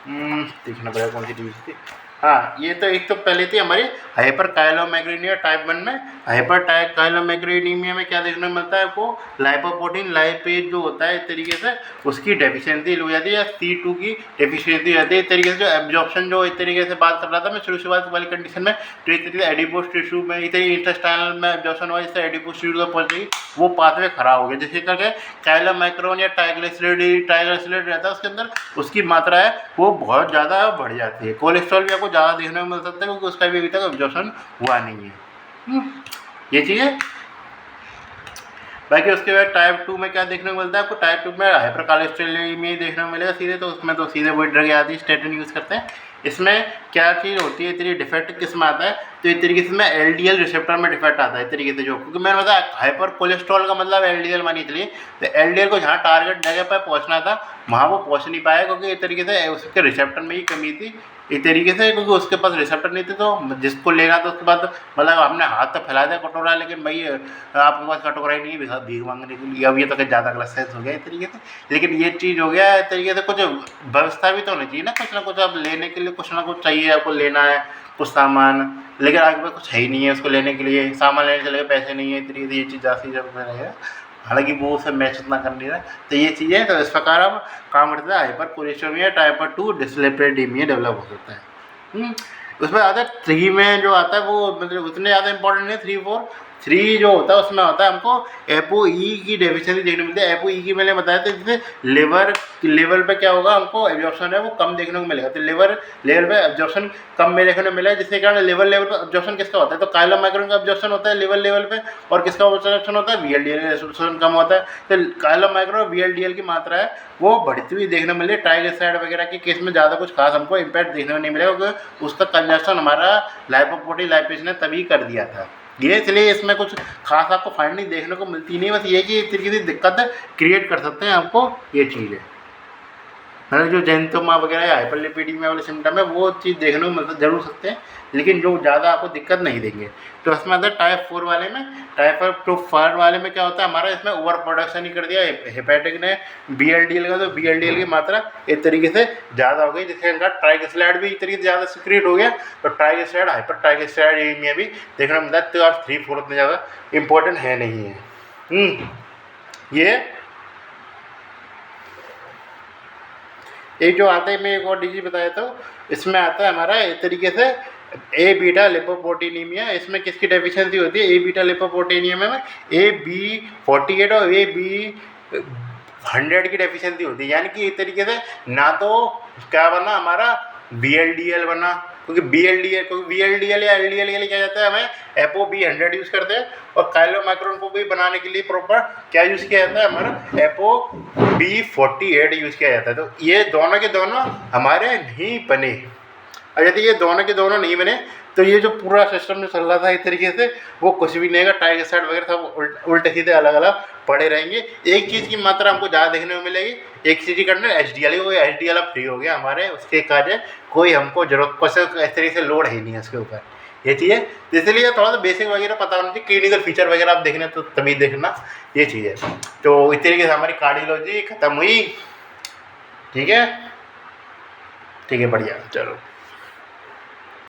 कौन सी डिजीज़ थी। हाँ, ये तो एक तो पहले थी हमारी हाइपर काइलोमैग्रेनिया टाइप 1 में। हाइपर काइलोमैग्रेनीमिया में क्या देखने को मिलता है, आपको लाइपोप्रोटीन लाइपेज जो होता है इस तरीके से उसकी डेफिशिएंसी हो जाती है, या C2 की डेफिशिएंसी हो जाती है। इस तरीके से जो एब्जॉर्प्शन जो इस तरीके से बात कर रहा था मैं शुरुआत वाली कंडीशन में, तो इस तरीके से एडिपोज टिश्यू में इस तरीके इंटेस्टाइनल में एब्जॉर्प्शन हुआ, इससे एडिपोज टिश्यू तक पहुँच गई, वो पाथवे खराब हो गया, जिसके करके काइलोमैक्रोन या ट्राइग्लिसराइड रहता है उसके अंदर, उसकी मात्रा है वो बहुत ज़्यादा बढ़ जाती है। कोलेस्ट्रॉल भी आपको ज़्यादा देखने को मिल सकता है, क्योंकि उसका भी अभी तक एब्जॉर्प्शन हुआ नहीं है। ये चीज़ है। बाकी उसके बाद टाइप 2 में क्या देखने को मिलता है आपको, टाइप 2 में हाइपर कोलेस्ट्रोलेमिया देखने को मिलेगा सीधे। तो उसमें तो सीधे वही ड्रग आती है, स्टेटिन यूज़ करते हैं। इसमें क्या चीज़ होती है, इतनी डिफेक्ट किस में आता है, तो इस तरीके से एलडीएल रिसेप्टर में डिफेक्ट आता है इस तरीके से, जो क्योंकि मैंने बताया हाइपर कोलेस्ट्रॉल का मतलब एलडीएल मानी चलिए, तो एलडीएल को जहाँ टारगेट जगह पर पहुँचना था वहाँ वो पहुँच नहीं पाया, क्योंकि इस तरीके से उसके रिसेप्टर में ही कमी थी इस तरीके से, क्योंकि उसके पास रिसेप्टर नहीं थे। तो जिसको लेना था उसके बाद मतलब हमने हाथ तो फैला दिया कटोरा, लेकिन भाई आपके पास कटोरा ही नहीं है भीख मांगने के लिए। अब ये तो ज़्यादा गलत सेंस हो गया इस तरीके से, लेकिन ये चीज़ हो गया इस तरीके से। कुछ व्यवस्था भी तो होनी चाहिए ना कुछ आप लेने के लिए कुछ ना कुछ चाहिए, आपको लेना है कुछ सामान, लेकिन आगे पास कुछ है ही नहीं है उसको लेने के लिए, सामान लेने चले गए पैसे नहीं है, इस तरीके से ये चीज़ जाती जब में रहेगा। हालांकि वो सब मैच उतना कर नहीं रहा, तो ये चीज़ें तो इस प्रकार अब काम करता है हाइपर कोलेस्टेरोमिया टाइप 2 डिस्लिपिडेमिया डेवलप हो सकता है। उसमें आता है 3 में जो आता है वो मतलब उतने ज़्यादा इंपॉर्टेंट नहीं है, 3 4 3 जो होता है उसमें होता है हमको एपोई की डेफिशिएंसी देखने को मिलती है। एपोई की मैंने बताया था, जैसे लेवल पे क्या होगा, हमको एब्जॉर्प्शन है वो कम देखने को मिलेगा, तो लेवल पे एब्जॉर्प्शन कम में देखने को मिला है, जिसके कारण लेवल पे एब्जॉर्प्शन किसका होता है, तो काइलोमाइक्रोन का एब्जॉर्प्शन होता है लेवल पे, और किसका एब्जॉर्प्शन होता है, वीएलडीएल का एब्जॉर्प्शन कम होता है। तो काइलोमाइक्रोन वीएलडीएल की मात्रा है वो बढ़ती हुई देखने को मिली है। ट्राइग्लिसराइड वगैरह के केस में ज़्यादा कुछ खास हमको इम्पैक्ट देखने को नहीं मिलेगा, क्योंकि उसका कंजप्शन हमारा लाइपोप्रोटीन लाइपेज ने तभी कर दिया था ये, इसलिए इसमें कुछ खास आपको फाइंडिंग देखने को मिलती नहीं। बस ये कि एक तरीके से दिक्कत क्रिएट कर सकते हैं आपको ये चीज़ है, मतलब जो जेंथोमा वगैरह या हाइपरलिपिडीमिया वाले सिम्टम है वो चीज़ देखने को मिलता जरूर सकते हैं, लेकिन जो ज़्यादा आपको दिक्कत नहीं देंगे। तो इसमें आता है टाइप 4 वाले में, टाइप 4 वाले में क्या होता है, हमारा इसमें ओवर प्रोडक्शन ही कर दिया हेपेटिक ने बीएलडीएल का, तो बीएलडीएल की मात्रा एक तरीके से ज़्यादा हो गई, जिसके अंदर ट्राइग्लिसराइड भी एक तरीके से ज़्यादा सिक्रेट हो गया, तो ट्राइग्लिसराइड हाइपर ट्राइग्लिसराइड भी देखने को मिलता है। तो आप 3 4 उतने ज़्यादा इंपॉर्टेंट है नहीं है। एक जो आता है, मैं एक और डिजीज बताया था, इसमें आता है हमारा एक तरीके से ए बीटा लिपोप्रोटीनीमिया। इसमें किसकी डेफिशिएंसी होती है, ए बीटा लिपोप्रोटीनीमिया में AB48 और AB100 की डेफिशिएंसी होती है, यानी कि एक तरीके से ना तो क्या बना हमारा BLDL बना, क्योंकि VLDL या LDL के लिए क्या जाता है, हमें ApoB100 यूज़ करते हैं, और काइलोमाइक्रोन को भी बनाने के लिए प्रॉपर क्या यूज़ किया जाता है, हमारा ApoB48 यूज़ किया जाता है। तो ये दोनों के दोनों हमारे नहीं बने, और यदि ये दोनों के दोनों नहीं बने तो ये जो पूरा सिस्टम जो चल रहा था एक तरीके से वो कुछ भी नहीं है, ट्राइग्लिसराइड वगैरह सब उल्टे सीधे अलग अलग पड़े रहेंगे। एक चीज़ की मात्रा हमको ज़्यादा देखने को मिलेगी, एक चीज़ करना HDL, वो HDL अब फ्री हो गया हमारे, उसके काज है कोई हमको जरूरत पसंद इस तरीके से लोड है नहीं है उसके ऊपर, ये चीज़ है। इसलिए थोड़ा सा बेसिक वगैरह पता होना चाहिए, क्लिनिकल फीचर वगैरह आप देखना तो तभी देखना, ये चीज़ है। तो इस तरीके से हमारी कार्डियोलॉजी खत्म हुई। ठीक है, बढ़िया, चलो।